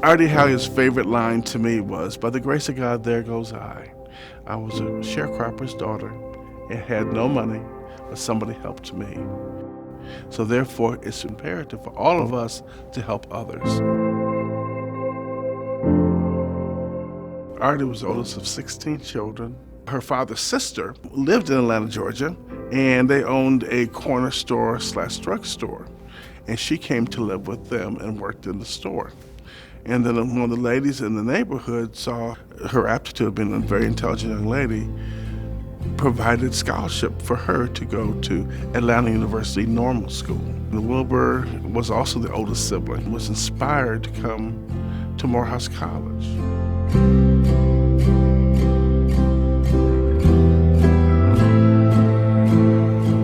Ardie Halyard's favorite line to me was, "By the grace of God, there goes I." I was a sharecropper's daughter and had no money, but somebody helped me. So therefore, it's imperative for all of us to help others. Ardie was the oldest of 16 children. Her father's sister lived in Atlanta, Georgia, and they owned a corner store / drugstore. And she came to live with them and worked in the store. And then one of the ladies in the neighborhood saw her aptitude, being a very intelligent young lady, provided scholarship for her to go to Atlanta University Normal School. And Wilbur was also the oldest sibling, was inspired to come to Morehouse College.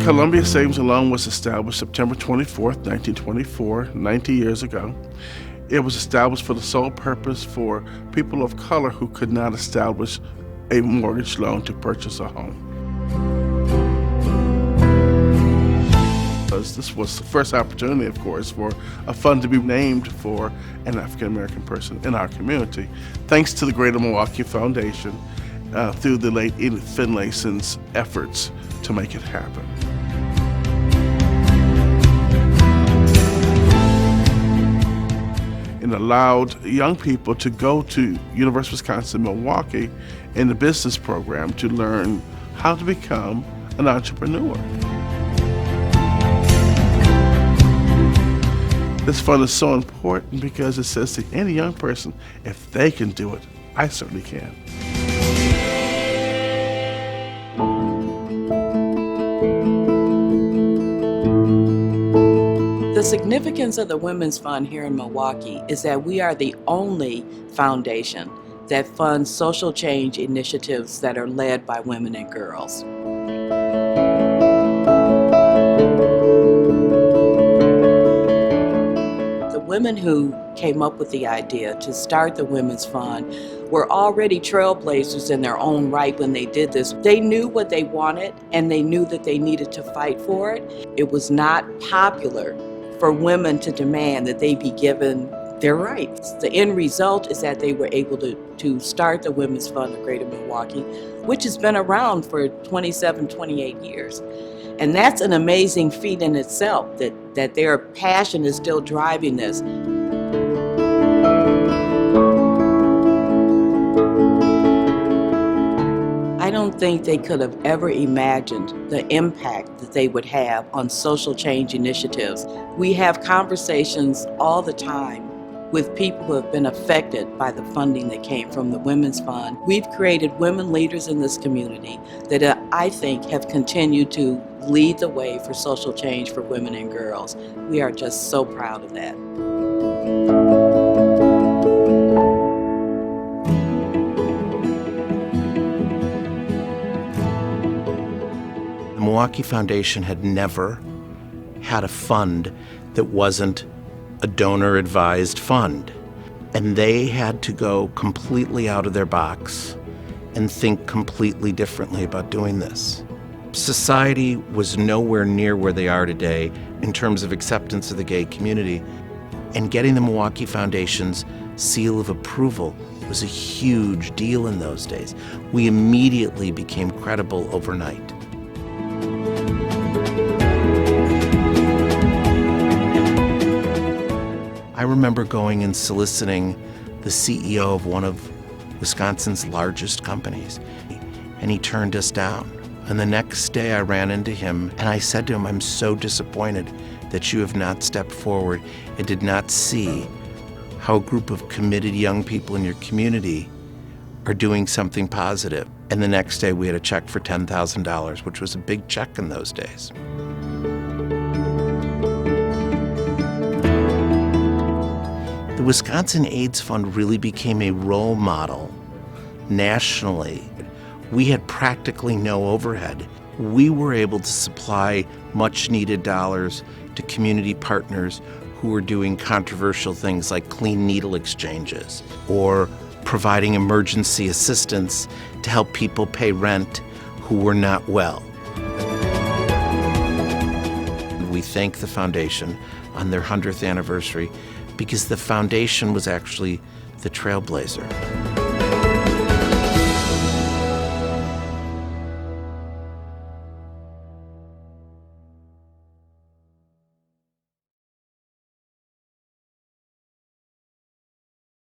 Columbia Savings and Loan was established September 24th, 1924, 90 years ago. It was established for the sole purpose for people of color who could not establish a mortgage loan to purchase a home. This was the first opportunity, of course, for a fund to be named for an African-American person in our community, thanks to the Greater Milwaukee Foundation through the late Edith Finlayson's efforts to make it happen. And allowed young people to go to University of Wisconsin-Milwaukee in the business program to learn how to become an entrepreneur. This fund is so important because it says to any young person, if they can do it, I certainly can. The significance of the Women's Fund here in Milwaukee is that we are the only foundation that funds social change initiatives that are led by women and girls. The women who came up with the idea to start the Women's Fund were already trailblazers in their own right when they did this. They knew what they wanted and they knew that they needed to fight for it. It was not popular for women to demand that they be given their rights. The end result is that they were able to start the Women's Fund of Greater Milwaukee, which has been around for 27, 28 years. And that's an amazing feat in itself, that their passion is still driving this. I don't think they could have ever imagined the impact that they would have on social change initiatives. We have conversations all the time with people who have been affected by the funding that came from the Women's Fund. We've created women leaders in this community that I think have continued to lead the way for social change for women and girls. We are just so proud of that. The Milwaukee Foundation had never had a fund that wasn't a donor-advised fund. And they had to go completely out of their box and think completely differently about doing this. Society was nowhere near where they are today in terms of acceptance of the gay community. And getting the Milwaukee Foundation's seal of approval was a huge deal in those days. We immediately became credible overnight. I remember going and soliciting the CEO of one of Wisconsin's largest companies, and he turned us down. And the next day I ran into him and I said to him, "I'm so disappointed that you have not stepped forward and did not see how a group of committed young people in your community are doing something positive." And the next day we had a check for $10,000, which was a big check in those days. The Wisconsin AIDS Fund really became a role model nationally. We had practically no overhead. We were able to supply much needed dollars to community partners who were doing controversial things like clean needle exchanges or providing emergency assistance to help people pay rent who were not well. We thank the foundation on their 100th anniversary because the foundation was actually the Trailblazer.